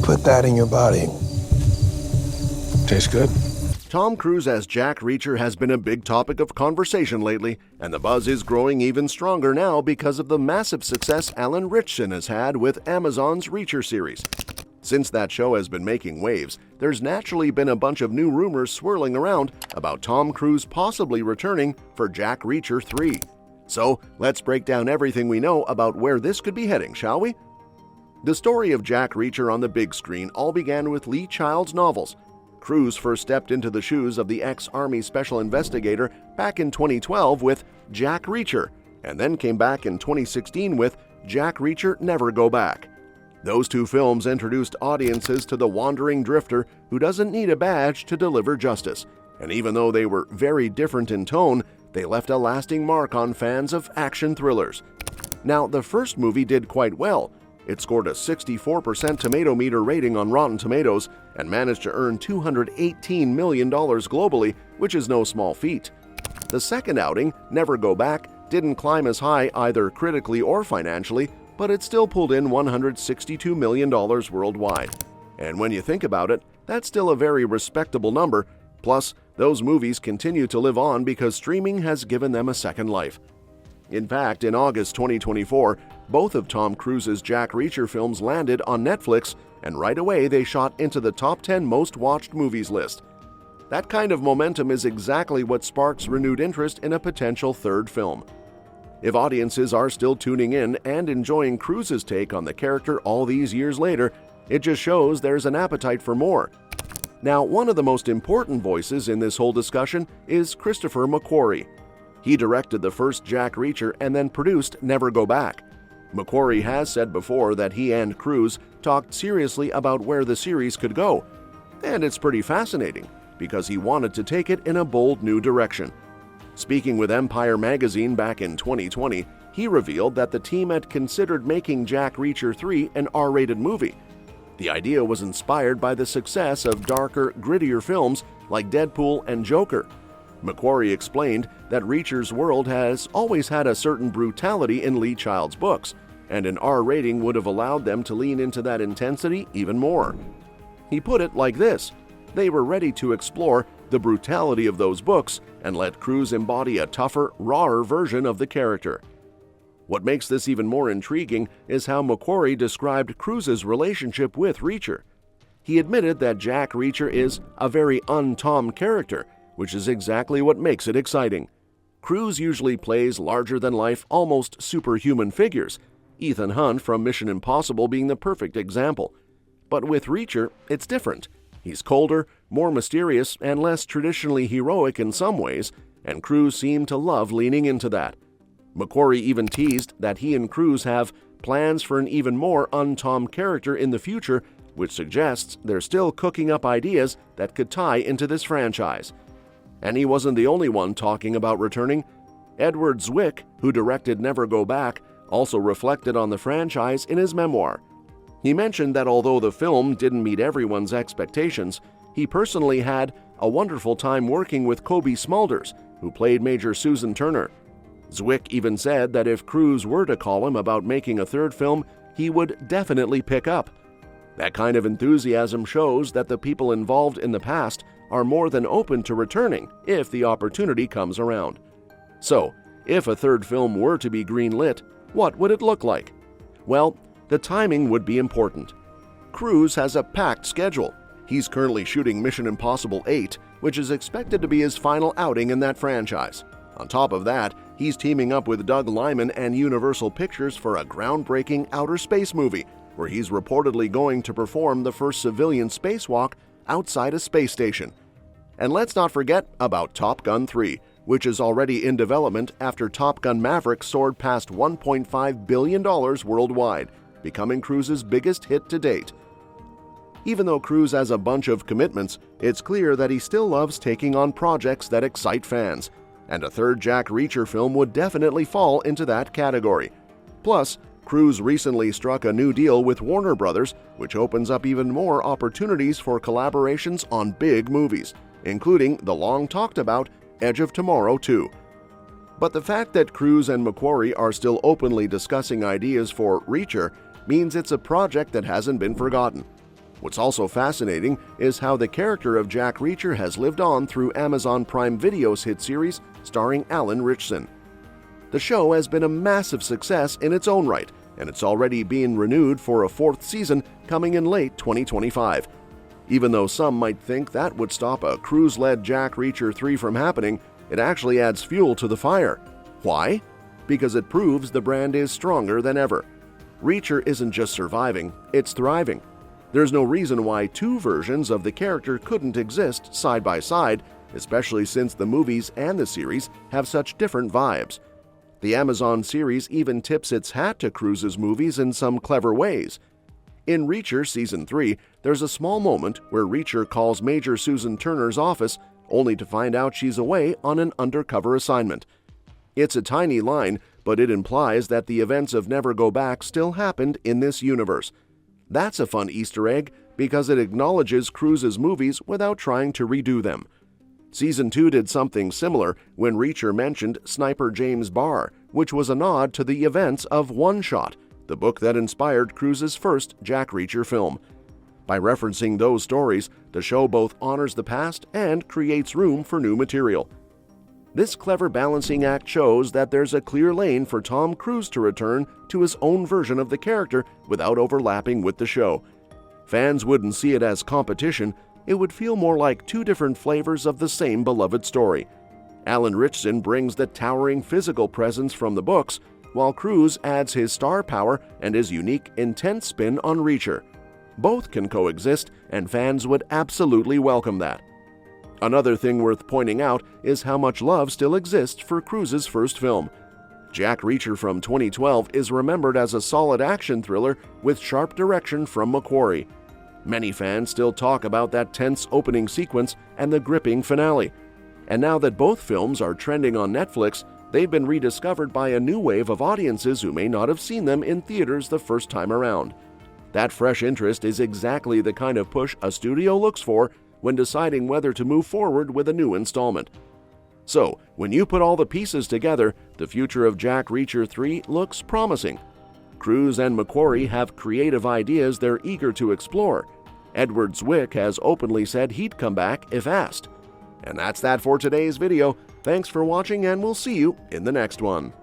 put that in your body. Tastes good. Tom Cruise as Jack Reacher has been a big topic of conversation lately, and the buzz is growing even stronger now because of the massive success Alan Ritchson has had with Amazon's Reacher series. Since that show has been making waves, there's naturally been a bunch of new rumors swirling around about Tom Cruise possibly returning for Jack Reacher 3. So, let's break down everything we know about where this could be heading, shall we? The story of Jack Reacher on the big screen all began with Lee Child's novels. Cruise first stepped into the shoes of the ex-Army special investigator back in 2012 with Jack Reacher, and then came back in 2016 with Jack Reacher Never Go Back. Those two films introduced audiences to the wandering drifter who doesn't need a badge to deliver justice, and even though they were very different in tone, they left a lasting mark on fans of action thrillers. Now, the first movie did quite well. It scored a 64% tomato meter rating on Rotten Tomatoes and managed to earn $218 million globally, which is no small feat. The second outing, Never Go Back, didn't climb as high either critically or financially, but it still pulled in $162 million worldwide. And when you think about it, that's still a very respectable number. Plus, those movies continue to live on because streaming has given them a second life. In fact, in August 2024, both of Tom Cruise's Jack Reacher films landed on Netflix, and right away they shot into the top 10 most watched movies list. That kind of momentum is exactly what sparks renewed interest in a potential third film. If audiences are still tuning in and enjoying Cruise's take on the character all these years later, it just shows there's an appetite for more. Now, one of the most important voices in this whole discussion is Christopher McQuarrie. He directed the first Jack Reacher and then produced Never Go Back. McQuarrie has said before that he and Cruise talked seriously about where the series could go. And it's pretty fascinating, because he wanted to take it in a bold new direction. Speaking with Empire magazine back in 2020, he revealed that the team had considered making Jack Reacher 3 an R-rated movie. The idea was inspired by the success of darker, grittier films like Deadpool and Joker. McQuarrie explained that Reacher's world has always had a certain brutality in Lee Child's books, and an R rating would have allowed them to lean into that intensity even more. He put it like this: they were ready to explore the brutality of those books and let Cruise embody a tougher, rawer version of the character. What makes this even more intriguing is how McQuarrie described Cruise's relationship with Reacher. He admitted that Jack Reacher is a very un-Tom character, which is exactly what makes it exciting. Cruise usually plays larger-than-life, almost superhuman figures, Ethan Hunt from Mission Impossible being the perfect example. But with Reacher, it's different. He's colder, more mysterious, and less traditionally heroic in some ways, and Cruise seemed to love leaning into that. McQuarrie even teased that he and Cruise have plans for an even more un-Tom character in the future, which suggests they're still cooking up ideas that could tie into this franchise. And he wasn't the only one talking about returning. Edward Zwick, who directed Never Go Back, also reflected on the franchise in his memoir. He mentioned that although the film didn't meet everyone's expectations, he personally had a wonderful time working with Kobe Smulders, who played Major Susan Turner. Zwick even said that if Cruise were to call him about making a third film, he would definitely pick up. That kind of enthusiasm shows that the people involved in the past are more than open to returning if the opportunity comes around. So, if a third film were to be greenlit, what would it look like? Well, the timing would be important. Cruise has a packed schedule. He's currently shooting Mission Impossible 8, which is expected to be his final outing in that franchise. On top of that, he's teaming up with Doug Liman and Universal Pictures for a groundbreaking outer space movie, where he's reportedly going to perform the first civilian spacewalk outside a space station. And let's not forget about Top Gun 3, which is already in development after Top Gun Maverick soared past $1.5 billion worldwide, becoming Cruise's biggest hit to date. Even though Cruise has a bunch of commitments, it's clear that he still loves taking on projects that excite fans, and a third Jack Reacher film would definitely fall into that category. Plus, Cruise recently struck a new deal with Warner Brothers, which opens up even more opportunities for collaborations on big movies, including the long-talked-about Edge of Tomorrow 2. But the fact that Cruise and McQuarrie are still openly discussing ideas for Reacher means it's a project that hasn't been forgotten. What's also fascinating is how the character of Jack Reacher has lived on through Amazon Prime Video's hit series starring Alan Ritchson. The show has been a massive success in its own right, and it's already being renewed for a fourth season coming in late 2025. Even though some might think that would stop a Cruise-led Jack Reacher 3 from happening, it actually adds fuel to the fire. Why? Because it proves the brand is stronger than ever. Reacher isn't just surviving, it's thriving. There's no reason why two versions of the character couldn't exist side by side, especially since the movies and the series have such different vibes. The Amazon series even tips its hat to Cruise's movies in some clever ways. In Reacher Season 3, there's a small moment where Reacher calls Major Susan Turner's office only to find out she's away on an undercover assignment. It's a tiny line, but it implies that the events of Never Go Back still happened in this universe. That's a fun Easter egg because it acknowledges Cruise's movies without trying to redo them. Season 2 did something similar when Reacher mentioned Sniper James Barr, which was a nod to the events of One Shot, the book that inspired Cruise's first Jack Reacher film. By referencing those stories, the show both honors the past and creates room for new material. This clever balancing act shows that there's a clear lane for Tom Cruise to return to his own version of the character without overlapping with the show. Fans wouldn't see it as competition, it would feel more like two different flavors of the same beloved story. Alan Ritchson brings the towering physical presence from the books, while Cruise adds his star power and his unique, intense spin on Reacher. Both can coexist, and fans would absolutely welcome that. Another thing worth pointing out is how much love still exists for Cruise's first film. Jack Reacher from 2012 is remembered as a solid action thriller with sharp direction from McQuarrie. Many fans still talk about that tense opening sequence and the gripping finale. And now that both films are trending on Netflix, they've been rediscovered by a new wave of audiences who may not have seen them in theaters the first time around. That fresh interest is exactly the kind of push a studio looks for when deciding whether to move forward with a new installment. So, when you put all the pieces together, the future of Jack Reacher 3 looks promising. Cruise and McQuarrie have creative ideas they're eager to explore. Edward Zwick has openly said he'd come back if asked. And that's that for today's video. Thanks for watching, and we'll see you in the next one.